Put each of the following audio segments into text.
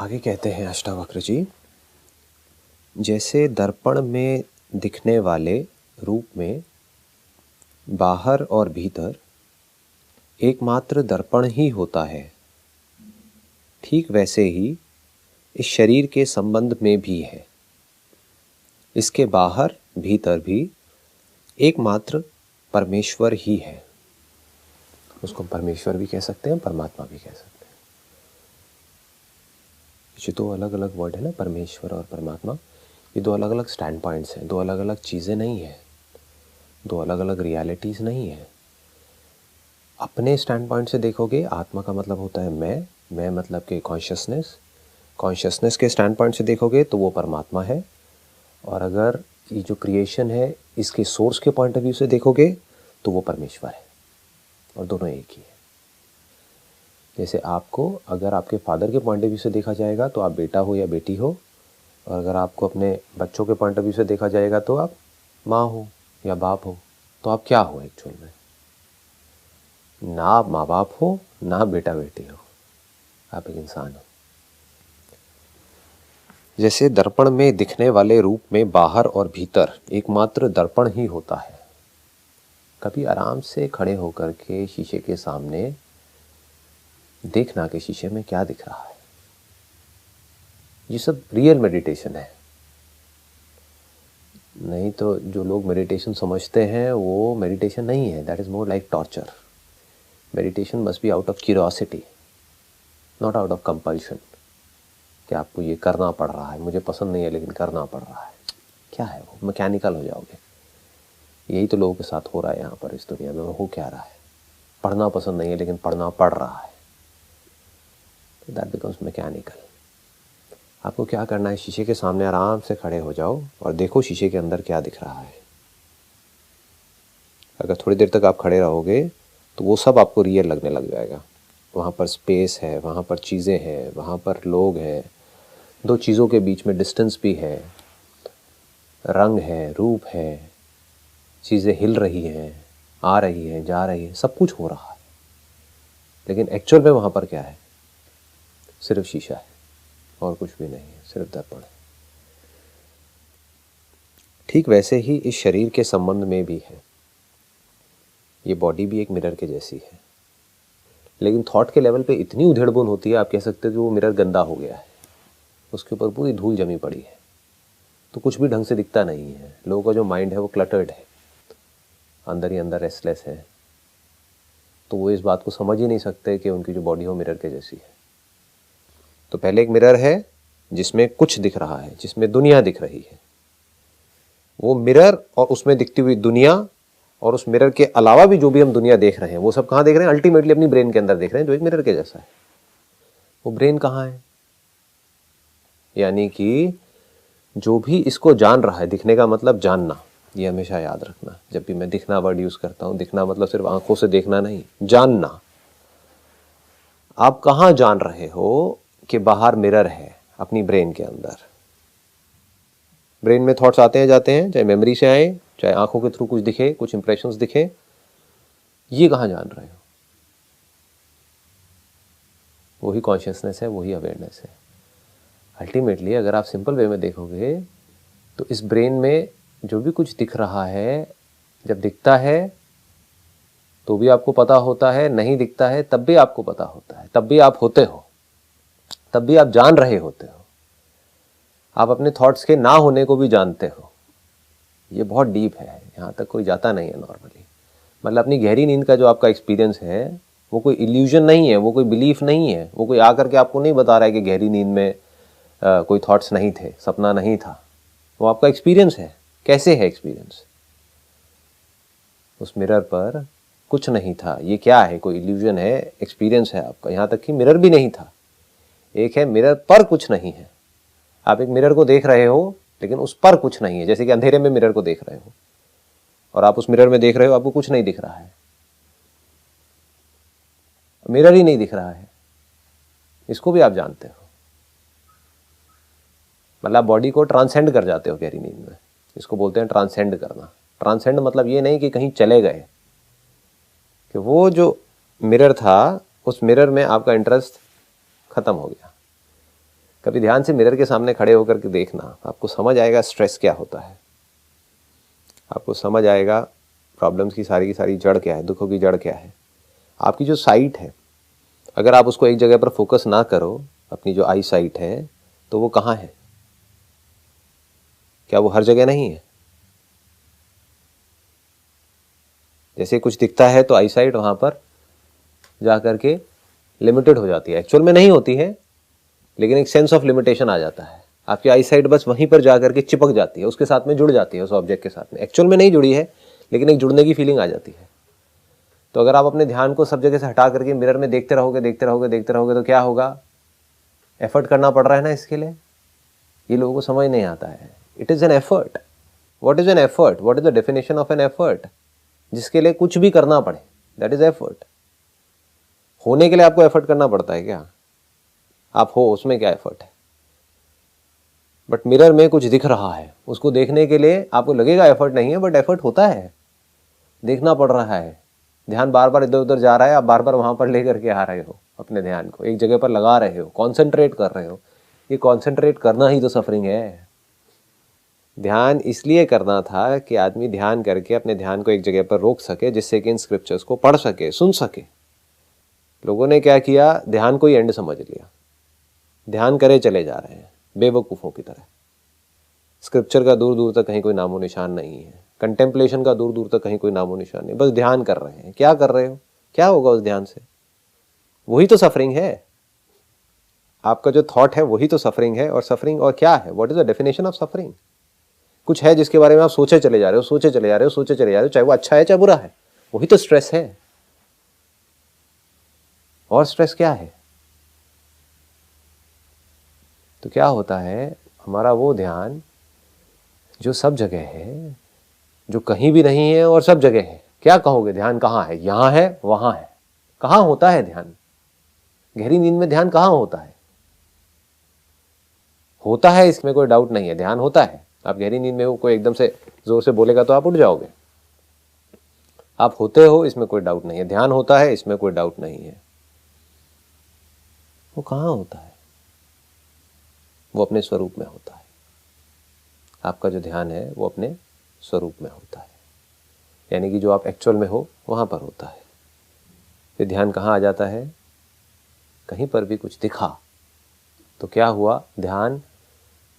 आगे कहते हैं अष्टावक्र जी, जैसे दर्पण में दिखने वाले रूप में बाहर और भीतर एकमात्र दर्पण ही होता है, ठीक वैसे ही इस शरीर के संबंध में भी है। इसके बाहर भीतर भी एकमात्र परमेश्वर ही है। उसको परमेश्वर भी कह सकते हैं, परमात्मा भी कह सकते हैं। ये दो अलग अलग वर्ड है ना, परमेश्वर और परमात्मा। ये दो अलग अलग स्टैंड पॉइंट्स हैं, दो अलग अलग चीज़ें नहीं हैं, दो अलग अलग रियलिटीज़ नहीं है। अपने स्टैंड पॉइंट से देखोगे, आत्मा का मतलब होता है मैं मतलब कि कॉन्शियसनेस के स्टैंड पॉइंट से देखोगे तो वो परमात्मा है। और अगर ये जो क्रिएशन है इसके सोर्स के पॉइंट ऑफ व्यू से देखोगे तो वो परमेश्वर है, और दोनों एक ही है। जैसे आपको अगर आपके फादर के पॉइंट ऑफ व्यू से देखा जाएगा तो आप बेटा हो या बेटी हो, और अगर आपको अपने बच्चों के पॉइंट ऑफ व्यू से देखा जाएगा तो आप माँ हो या बाप हो। तो आप क्या हो एक्चुअल में? ना आप माँ बाप हो, ना बेटा बेटी हो, आप एक इंसान हो। जैसे दर्पण में दिखने वाले रूप में बाहर और भीतर एकमात्र दर्पण ही होता है। कभी आराम से खड़े होकर के शीशे के सामने देखना कि शीशे में क्या दिख रहा है। ये सब रियल मेडिटेशन है। नहीं तो जो लोग मेडिटेशन समझते हैं वो मेडिटेशन नहीं है, that is more like torture. Meditation must be out of curiosity, not out of compulsion, कि आपको ये करना पड़ रहा है, मुझे पसंद नहीं है लेकिन करना पड़ रहा है। क्या है वो? मैकेनिकल हो जाओगे। यही तो लोगों के साथ हो रहा है यहाँ पर इस दुनिया में। हो क्या रहा है? पढ़ना पसंद नहीं है लेकिन पढ़ना पड़ रहा है, तो दैट बिकम्स मैकेनिकल। आपको क्या करना है? शीशे के सामने आराम से खड़े हो जाओ और देखो शीशे के अंदर क्या दिख रहा है। अगर थोड़ी देर तक आप खड़े रहोगे तो वो सब आपको रियल लगने लग जाएगा। वहाँ पर स्पेस है, वहाँ पर चीज़ें हैं, वहाँ पर लोग हैं, दो चीज़ों के बीच में डिस्टेंस भी है, रंग है, रूप है, चीज़ें हिल रही हैं, आ रही हैं, जा रही हैं, सब कुछ हो रहा है। लेकिन एक्चुअल में वहाँ पर क्या है? सिर्फ शीशा है और कुछ भी नहीं है, सिर्फ दर्पण है। ठीक वैसे ही इस शरीर के संबंध में भी है। ये बॉडी भी एक मिरर के जैसी है, लेकिन थॉट के लेवल पे इतनी उधेड़बुन होती है, आप कह सकते हो कि वो मिरर गंदा हो गया है, उसके ऊपर पूरी धूल जमी पड़ी है, तो कुछ भी ढंग से दिखता नहीं है। लोगों का जो माइंड है वो क्लटर्ड है, अंदर ही अंदर रेस्टलेस है, तो वो इस बात को समझ ही नहीं सकते कि उनकी जो बॉडी हो मिरर के जैसी है। तो पहले एक मिरर है जिसमें कुछ दिख रहा है, जिसमें दुनिया दिख रही है। वो मिरर और उसमें दिखती हुई दुनिया और उस मिरर के अलावा भी जो भी हम दुनिया देख रहे हैं वो सब कहाँ देख रहे हैं? अल्टीमेटली अपनी ब्रेन के अंदर देख रहे हैं, जो एक मिरर के जैसा है। वो ब्रेन कहाँ है? यानी कि जो भी इसको जान रहा है, दिखने का मतलब जानना, ये हमेशा याद रखना। जब भी मैं दिखना वर्ड यूज करता हूं, दिखना मतलब सिर्फ आंखों से देखना नहीं, जानना। आप कहाँ जान रहे हो कि बाहर मिरर है? अपनी ब्रेन के अंदर। ब्रेन में थॉट्स आते हैं जाते हैं, चाहे मेमोरी से आए, चाहे आंखों के थ्रू कुछ दिखे, कुछ इंप्रेशंस दिखे, ये कहाँ जान रहे हो? वही कॉन्शियसनेस है, वही अवेयरनेस है। अल्टीमेटली अगर आप सिंपल वे में देखोगे तो इस ब्रेन में जो भी कुछ दिख रहा है, जब दिखता है तो भी आपको पता होता है, नहीं दिखता है तब भी आपको पता होता है, तब भी आप होते हो, तब भी आप जान रहे होते हो। आप अपने थॉट्स के ना होने को भी जानते हो। ये बहुत डीप है, यहाँ तक कोई जाता नहीं है नॉर्मली। मतलब अपनी गहरी नींद का जो आपका एक्सपीरियंस है वो कोई इल्यूजन नहीं है, वो कोई बिलीफ नहीं है, वो कोई आकर के आपको नहीं बता रहा है कि गहरी नींद में कोई थॉट्स नहीं थे, सपना नहीं था। वो आपका एक्सपीरियंस है। कैसे है एक्सपीरियंस? उस मिरर पर कुछ नहीं था। ये क्या है? कोई इल्यूजन है? एक्सपीरियंस है आपका। यहाँ तक कि मिरर भी नहीं था। एक है मिरर पर कुछ नहीं है। आप एक मिरर को देख रहे हो लेकिन उस पर कुछ नहीं है। जैसे कि अंधेरे में मिरर को देख रहे हो और आप उस मिरर में देख रहे हो, आपको कुछ नहीं दिख रहा है, मिरर ही नहीं दिख रहा है। इसको भी आप जानते हो। मतलब बॉडी को ट्रांसेंड कर जाते हो गहरी नींद में। इसको बोलते हैं ट्रांसेंड करना। ट्रांसेंड मतलब ये नहीं कि कहीं चले गए, कि वो जो मिरर था उस मिरर में आपका इंटरेस्ट खत्म हो गया। कभी ध्यान से मिरर के सामने खड़े होकर के देखना, आपको समझ आएगा स्ट्रेस क्या होता है, आपको समझ आएगा प्रॉब्लम्स की सारी जड़ क्या है, दुखों की जड़ क्या है। आपकी जो साइट है, अगर आप उसको एक जगह पर फोकस ना करो, अपनी जो आई साइट है, तो वो कहाँ है? क्या वो हर जगह नहीं है? जैसे कुछ दिखता है तो आई साइट वहाँ पर जा करके लिमिटेड हो जाती है, एक्चुअल में नहीं होती है, लेकिन एक सेंस ऑफ लिमिटेशन आ जाता है। आपकी आई साइट बस वहीं पर जा करके चिपक जाती है, उसके साथ में जुड़ जाती है, उस ऑब्जेक्ट के साथ में। एक्चुअल में नहीं जुड़ी है, लेकिन एक जुड़ने की फीलिंग आ जाती है। तो अगर आप अपने ध्यान को सब जगह से हटा करके मिरर में देखते रहोगे तो क्या होगा? एफर्ट करना पड़ रहा है ना इसके लिए। ये लोगों को समझ नहीं आता है। It is an effort. What is an effort? What is the definition of an effort? जिसके लिए कुछ भी करना पड़े, दैट इज एफर्ट। होने के लिए आपको एफर्ट करना पड़ता है क्या? आप हो, उसमें क्या एफर्ट है? बट मिरर में कुछ दिख रहा है, उसको देखने के लिए आपको लगेगा एफर्ट नहीं है, बट एफर्ट होता है, देखना पड़ रहा है। ध्यान बार बार इधर उधर जा रहा है, आप बार बार वहां पर लेकर के आ रहे हो, अपने ध्यान को एक जगह पर लगा रहे हो, कॉन्सेंट्रेट कर रहे हो। ये कॉन्सेंट्रेट करना ही तो सफरिंग है। ध्यान इसलिए करना था कि आदमी ध्यान करके अपने ध्यान को एक जगह पर रोक सके, जिससे कि इन स्क्रिप्चर्स को पढ़ सके, सुन सके। लोगों ने क्या किया? ध्यान को ही एंड समझ लिया, ध्यान करे चले जा रहे हैं बेवकूफ़ों की तरह। स्क्रिप्चर का दूर दूर तक कहीं कोई नामो निशान नहीं है, कंटेम्पलेशन का दूर दूर तक कहीं कोई नामो निशान नहीं, बस ध्यान कर रहे हैं। क्या कर रहे हो? क्या होगा उस ध्यान से? वही तो सफरिंग है। आपका जो थॉट है वही तो सफरिंग है। और सफरिंग और क्या है? What is the definition of suffering? कुछ है जिसके बारे में आप सोचे चले जा रहे हो, चाहे वो अच्छा है चाहे बुरा है, वही तो स्ट्रेस है। और स्ट्रेस क्या है? तो क्या होता है, हमारा वो ध्यान जो सब जगह है, जो कहीं भी नहीं है और सब जगह है। क्या कहोगे? ध्यान कहाँ है? यहां है, वहां है। कहाँ होता है ध्यान? गहरी नींद में ध्यान कहाँ होता है? होता है, इसमें कोई डाउट नहीं है, ध्यान होता है। आप गहरी नींद में हो, कोई एकदम से जोर से बोलेगा तो आप उठ जाओगे। आप होते हो, इसमें कोई डाउट नहीं है। ध्यान होता है, इसमें कोई डाउट नहीं है। वो कहाँ होता है? वो अपने स्वरूप में होता है। आपका जो ध्यान है वो अपने स्वरूप में होता है, यानी कि जो आप एक्चुअल में हो वहां पर होता है। फिर ध्यान कहाँ आ जाता है? कहीं पर भी कुछ दिखा तो क्या हुआ? ध्यान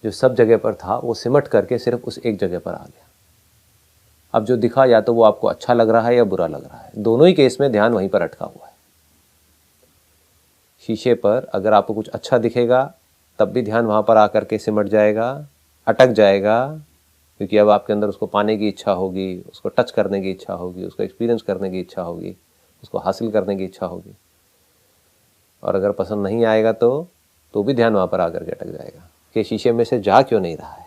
जो सब जगह पर था वो सिमट करके सिर्फ उस एक जगह पर आ गया। अब जो दिखा, या तो वो आपको अच्छा लग रहा है या बुरा लग रहा है, दोनों ही केस में ध्यान वहीं पर अटका हुआ है। शीशे पर अगर आपको कुछ अच्छा दिखेगा तब भी ध्यान वहां पर आकर के सिमट जाएगा, अटक जाएगा, क्योंकि अब आपके अंदर उसको पाने की इच्छा होगी, उसको टच करने की इच्छा होगी, उसको एक्सपीरियंस करने की इच्छा होगी, उसको हासिल करने की इच्छा होगी। और अगर पसंद नहीं आएगा तो भी ध्यान वहाँ पर आकर के अटक जाएगा कि शीशे में से जा क्यों नहीं रहा है।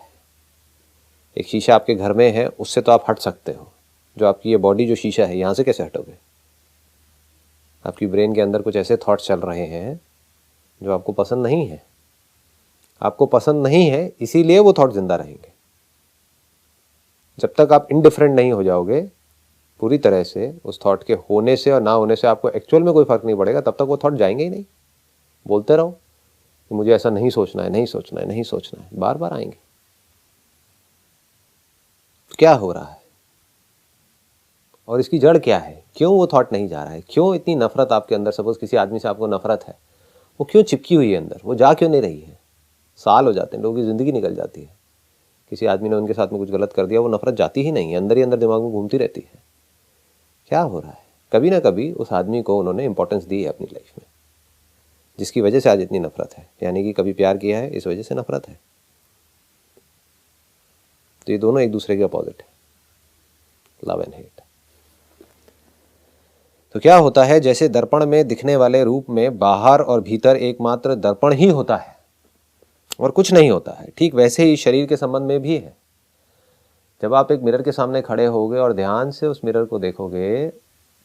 एक शीशा आपके घर में है, उससे तो आप हट सकते हो। जो आपकी ये बॉडी जो शीशा है, यहाँ से कैसे हटोगे? आपकी ब्रेन के अंदर कुछ ऐसे थॉट्स चल रहे हैं जो आपको पसंद नहीं है। आपको पसंद नहीं है इसीलिए वो थॉट जिंदा रहेंगे। जब तक आप इनडिफरेंट नहीं हो जाओगे पूरी तरह से, उस थॉट के होने से और ना होने से आपको एक्चुअल में कोई फर्क नहीं पड़ेगा, तब तक वो थॉट जाएंगे ही नहीं। बोलते रहो कि मुझे ऐसा नहीं सोचना है, नहीं सोचना है, नहीं सोचना है, बार बार आएंगे। तो क्या हो रहा है और इसकी जड़ क्या है? क्यों वो थॉट नहीं जा रहा है? क्यों इतनी नफरत आपके अंदर? सपोज किसी आदमी से आपको नफरत है, वो क्यों चिपकी हुई है अंदर? वो जा क्यों नहीं रही है? साल हो जाते हैं, लोगों की ज़िंदगी निकल जाती है, किसी आदमी ने उनके साथ में कुछ गलत कर दिया, वो नफरत जाती ही नहीं है, अंदर ही अंदर दिमाग में घूमती रहती है। क्या हो रहा है? कभी ना कभी उस आदमी को उन्होंने इंपॉर्टेंस दी है अपनी लाइफ में, जिसकी वजह से आज इतनी नफरत है। यानी कि कभी प्यार किया है, इस वजह से नफरत है। तो ये दोनों एक दूसरे के अपोजिट है, लव एंड हेट। तो क्या होता है, जैसे दर्पण में दिखने वाले रूप में बाहर और भीतर एकमात्र दर्पण ही होता है और कुछ नहीं होता है, ठीक वैसे ही शरीर के संबंध में भी है। जब आप एक मिरर के सामने खड़े होगे और ध्यान से उस मिरर को देखोगे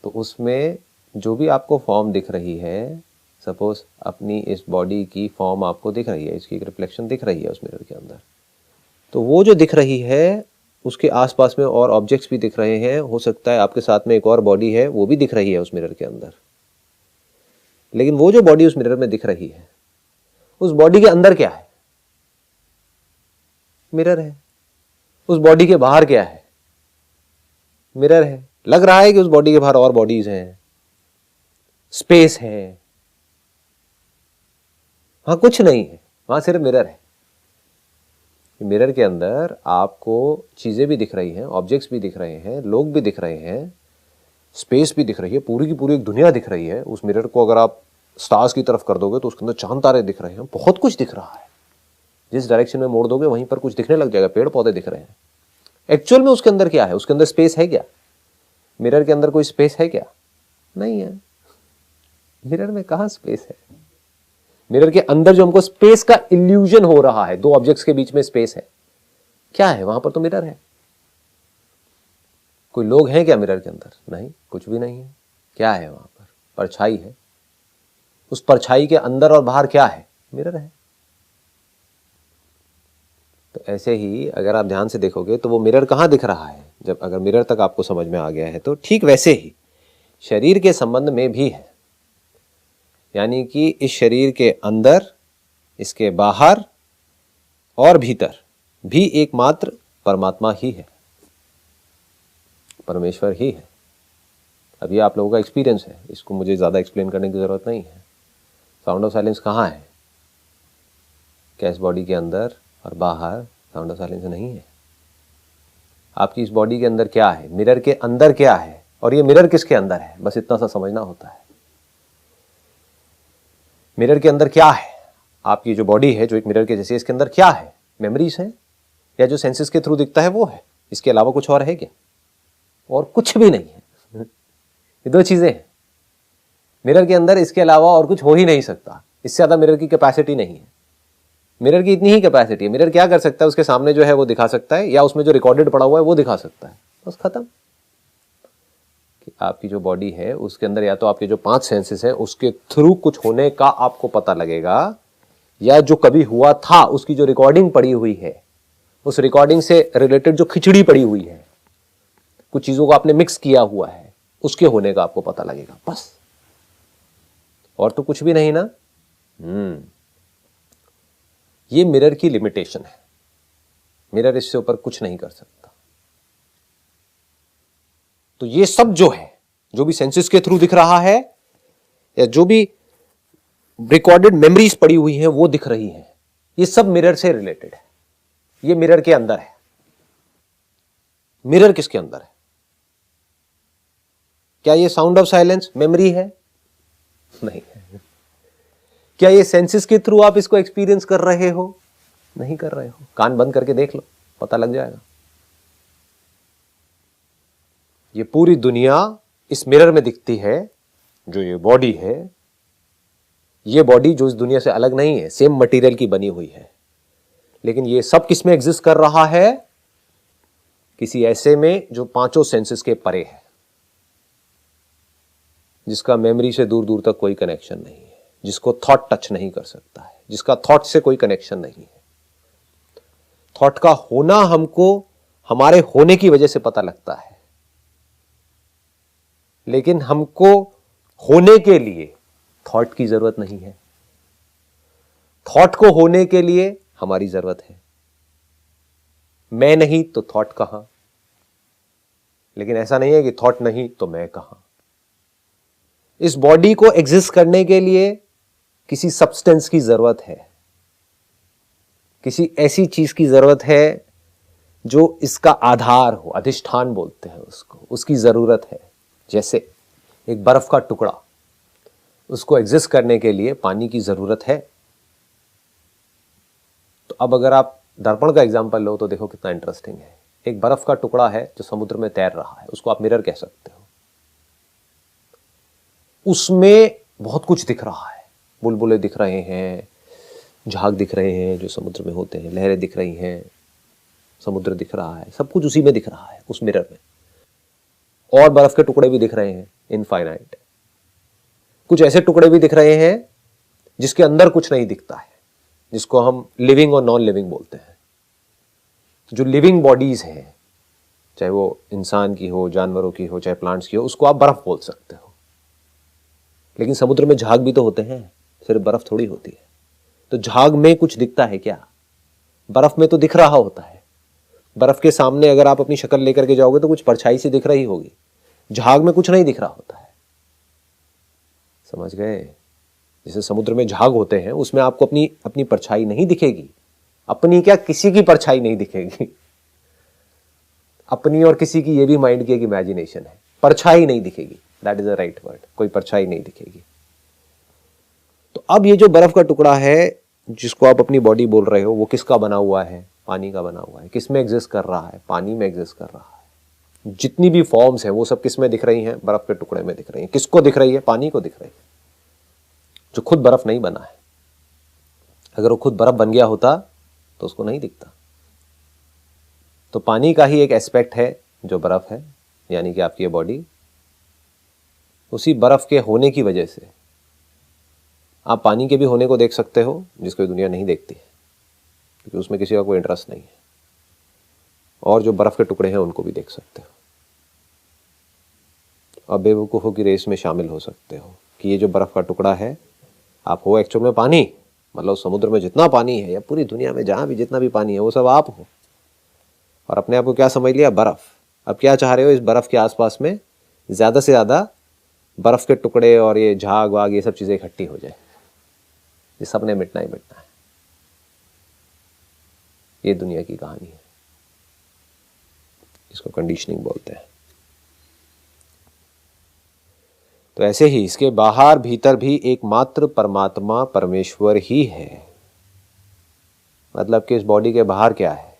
तो उसमें जो भी आपको फॉर्म दिख रही है, सपोज अपनी इस बॉडी की फॉर्म आपको दिख रही है, इसकी एक रिफ्लेक्शन दिख रही है उस मिरर के अंदर, तो वो जो दिख रही है उसके आसपास में और ऑब्जेक्ट्स भी दिख रहे हैं। हो सकता है आपके साथ में एक और बॉडी है, वो भी दिख रही है उस मिरर के अंदर। लेकिन वो जो बॉडी उस मिरर में दिख रही है, उस बॉडी के अंदर क्या है? मिरर है। उस बॉडी के बाहर क्या है? मिरर है। लग रहा है कि उस बॉडी के बाहर और बॉडीज हैं, स्पेस है, वहां कुछ नहीं है, वहां सिर्फ मिरर है। मिरर के अंदर आपको चीजें भी दिख रही हैं, ऑब्जेक्ट्स भी दिख रहे हैं, लोग भी दिख रहे हैं, स्पेस भी दिख रही है, पूरी की पूरी एक दुनिया दिख रही है। उस मिरर को अगर आप स्टार्स की तरफ कर दोगे तो उसके अंदर चांद तारे दिख रहे हैं, बहुत कुछ दिख रहा है। जिस डायरेक्शन में मोड़ दोगे वहीं पर कुछ दिखने लग जाएगा, पेड़ पौधे दिख रहे हैं। एक्चुअल में उसके अंदर क्या है? उसके अंदर स्पेस है क्या? मिरर के अंदर कोई स्पेस है क्या? नहीं है। मिरर में कहां स्पेस है? मिरर के अंदर जो हमको स्पेस का इल्यूजन हो रहा है, दो ऑब्जेक्ट्स के बीच में स्पेस है, क्या है? वहां पर तो मिरर है। कोई लोग हैं क्या मिरर के अंदर? नहीं, कुछ भी नहीं है। क्या है वहां पर? परछाई है। उस परछाई के अंदर और बाहर क्या है? मिरर है। तो ऐसे ही अगर आप ध्यान से देखोगे तो वो मिरर कहां दिख रहा है? जब अगर मिरर तक आपको समझ में आ गया है तो ठीक वैसे ही शरीर के संबंध में भी है। यानी कि इस शरीर के अंदर, इसके बाहर और भीतर भी एकमात्र परमात्मा ही है, परमेश्वर ही है। अब ये आप लोगों का एक्सपीरियंस है, इसको मुझे ज़्यादा एक्सप्लेन करने की ज़रूरत नहीं है। साउंड ऑफ साइलेंस कहाँ है? क्या इस बॉडी के अंदर और बाहर साउंड ऑफ साइलेंस नहीं है? आपकी इस बॉडी के अंदर क्या है? मिरर के अंदर क्या है? और ये मिरर किसके अंदर है? बस इतना सा समझना होता है। मिरर के अंदर क्या है? आपकी जो बॉडी है, जो एक मिरर के जैसे, इसके अंदर क्या है? मेमोरीज है, या जो सेंसेस के थ्रू दिखता है वो है? इसके अलावा कुछ और है क्या? और कुछ भी नहीं है। ये दो चीजें हैं मिरर के अंदर, इसके अलावा और कुछ हो ही नहीं सकता। इससे ज्यादा मिरर की कैपेसिटी नहीं है। मिरर की इतनी ही कैपेसिटी है। मिरर क्या कर सकता है? उसके सामने जो है वो दिखा सकता है, या उसमें जो रिकॉर्डेड पड़ा हुआ है वो दिखा सकता है, बस खत्म। आपकी जो बॉडी है उसके अंदर या तो आपके जो 5 सेंसेस हैं उसके थ्रू कुछ होने का आपको पता लगेगा, या जो कभी हुआ था उसकी जो रिकॉर्डिंग पड़ी हुई है, उस रिकॉर्डिंग से रिलेटेड जो खिचड़ी पड़ी हुई है, कुछ चीजों को आपने मिक्स किया हुआ है, उसके होने का आपको पता लगेगा, बस। और तो कुछ भी नहीं ना। ये मिरर की लिमिटेशन है। मिरर इससे ऊपर कुछ नहीं कर सकता। तो ये सब जो है, जो भी सेंसेस के थ्रू दिख रहा है, या जो भी रिकॉर्डेड मेमोरीज पड़ी हुई हैं वो दिख रही हैं, ये सब मिरर से रिलेटेड है। ये मिरर के अंदर है। मिरर किसके अंदर है? क्या ये साउंड ऑफ साइलेंस मेमोरी है? नहीं है। क्या ये सेंसेस के थ्रू आप इसको एक्सपीरियंस कर रहे हो? नहीं कर रहे हो। कान बंद करके देख लो, पता लग जाएगा। ये पूरी दुनिया इस मिरर में दिखती है। जो ये बॉडी है, ये बॉडी जो इस दुनिया से अलग नहीं है, सेम मटेरियल की बनी हुई है, लेकिन ये सब किस में एग्जिस्ट कर रहा है? किसी ऐसे में जो 5 सेंसेस के परे है, जिसका मेमोरी से दूर दूर तक कोई कनेक्शन नहीं है, जिसको थॉट टच नहीं कर सकता है, जिसका थॉट से कोई कनेक्शन नहीं है। थॉट का होना हमको हमारे होने की वजह से पता लगता है, लेकिन हमको होने के लिए थॉट की जरूरत नहीं है। थॉट को होने के लिए हमारी जरूरत है। मैं नहीं तो थॉट कहां? लेकिन ऐसा नहीं है कि थॉट नहीं तो मैं कहां। इस बॉडी को एग्जिस्ट करने के लिए किसी सब्सटेंस की जरूरत है, किसी ऐसी चीज की जरूरत है जो इसका आधार हो, अधिष्ठान बोलते हैं उसको, उसकी जरूरत है। जैसे एक बर्फ का टुकड़ा, उसको एग्जिस्ट करने के लिए पानी की जरूरत है। तो अब अगर आप दर्पण का एग्जांपल लो तो देखो कितना इंटरेस्टिंग है। एक बर्फ का टुकड़ा है जो समुद्र में तैर रहा है, उसको आप मिरर कह सकते हो। उसमें बहुत कुछ दिख रहा है, बुलबुले दिख रहे हैं, झाग दिख रहे हैं जो समुद्र में होते हैं, लहरें दिख रही हैं, समुद्र दिख रहा है, सब कुछ उसी में दिख रहा है, उस मिरर में। और बर्फ के टुकड़े भी दिख रहे हैं, इनफाइनाइट। कुछ ऐसे टुकड़े भी दिख रहे हैं जिसके अंदर कुछ नहीं दिखता है, जिसको हम लिविंग और नॉन लिविंग बोलते हैं। जो लिविंग बॉडीज हैं, चाहे वो इंसान की हो, जानवरों की हो, चाहे प्लांट्स की हो, उसको आप बर्फ बोल सकते हो। लेकिन समुद्र में झाग भी तो होते हैं, सिर्फ बर्फ थोड़ी होती है। तो झाग में कुछ दिखता है क्या? बर्फ में तो दिख रहा होता है, बर्फ के सामने अगर आप अपनी शक्ल लेकर के जाओगे तो कुछ परछाई सी दिख रही होगी, झाग में कुछ नहीं दिख रहा होता है। समझ गए? जैसे समुद्र में झाग होते हैं, उसमें आपको अपनी अपनी परछाई नहीं दिखेगी, अपनी क्या किसी की परछाई नहीं दिखेगी। अपनी और किसी की, ये भी माइंड की एक इमेजिनेशन है, परछाई नहीं दिखेगी, that is a right word, कोई परछाई नहीं दिखेगी। तो अब ये जो बर्फ का टुकड़ा है जिसको आप अपनी बॉडी बोल रहे हो, वो किसका बना हुआ है? पानी का बना हुआ है। किस में एग्जिस्ट कर रहा है? पानी में एग्जिस्ट कर रहा है। जितनी भी फॉर्म्स हैं वो सब किस में दिख रही हैं? बर्फ के टुकड़े में दिख रही हैं। किसको दिख रही है? पानी को दिख रही है, जो खुद बर्फ नहीं बना है। अगर वो खुद बर्फ बन गया होता तो उसको नहीं दिखता। तो पानी का ही एक एस्पेक्ट है जो बर्फ है, यानी कि आपकी ये बॉडी। उसी बर्फ के होने की वजह से आप पानी के भी होने को देख सकते हो, जिसको दुनिया नहीं देखती है, क्योंकि उसमें किसी का कोई इंटरेस्ट नहीं है। और जो बर्फ के टुकड़े हैं उनको भी देख सकते हो, और बेवकूफ़ों की रेस में शामिल हो सकते हो कि ये जो बर्फ का टुकड़ा है, आप हो एक्चुअल में पानी। मतलब समुद्र में जितना पानी है या पूरी दुनिया में जहाँ भी जितना भी पानी है वो सब आप हो, और अपने आप को क्या समझ लिया? बर्फ। अब क्या चाह रहे हो? इस बर्फ के आसपास में ज़्यादा से ज़्यादा बर्फ के टुकड़े और ये झाग वाग ये सब चीज़ें इकट्ठी हो जाए। ये सब ने मिटना ही मिटना है। ये दुनिया की कहानी है, इसको कंडीशनिंग बोलते हैं। तो ऐसे ही इसके बाहर भीतर भी एकमात्र परमात्मा परमेश्वर ही है। मतलब कि इस बॉडी के बाहर क्या है?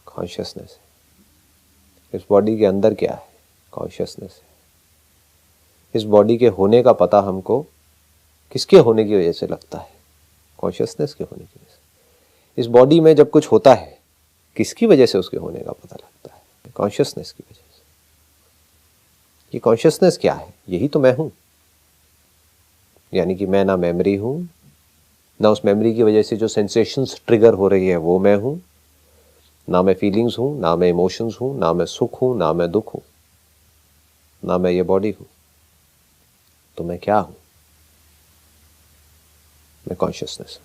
कॉन्शियसनेस है। इस बॉडी के अंदर क्या है? कॉन्शियसनेस है। इस बॉडी के होने का पता हमको किसके होने की वजह से लगता है? कॉन्शियसनेस के होने की वजह से। इस बॉडी में जब कुछ होता है, किसकी वजह से उसके होने का पता लगता है? कॉन्शियसनेस की वजह से। ये कॉन्शियसनेस क्या है? यही तो मैं हूं। यानी कि मैं ना मेमोरी हूं, ना उस मेमोरी की वजह से जो सेंसेशंस ट्रिगर हो रही है वो मैं हूं, ना मैं फीलिंग्स हूं, ना मैं इमोशंस हूं, ना मैं सुख हूं, ना मैं दुख हूं, ना मैं ये बॉडी हूं। तो मैं क्या हूं? मैं कॉन्शियसनेस।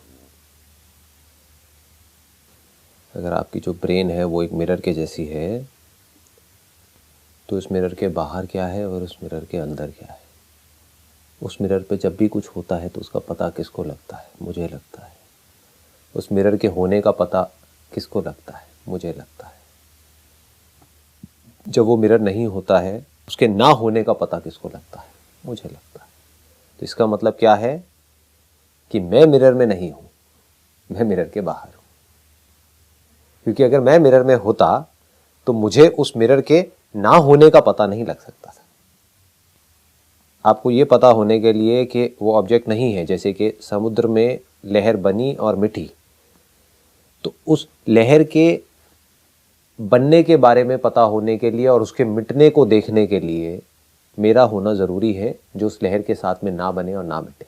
अगर आपकी जो ब्रेन है वो एक मिरर के जैसी है, तो उस मिरर के बाहर क्या है और उस मिरर के अंदर क्या है? उस मिरर पे जब भी कुछ होता है तो उसका पता किसको लगता है? मुझे लगता है। उस मिरर के होने का पता किसको लगता है? मुझे लगता है। जब वो मिरर नहीं होता है, उसके ना होने का पता किसको लगता है? मुझे लगता है। तो इसका मतलब क्या है कि मैं मिरर में नहीं हूं, मैं मिरर के बाहर हूं। क्योंकि अगर मैं मिरर में होता तो मुझे उस मिरर के ना होने का पता नहीं लग सकता था। आपको ये पता होने के लिए कि वो ऑब्जेक्ट नहीं है, जैसे कि समुद्र में लहर बनी और मिटी, तो उस लहर के बनने के बारे में पता होने के लिए और उसके मिटने को देखने के लिए मेरा होना ज़रूरी है, जो उस लहर के साथ में ना बने और ना मिटे।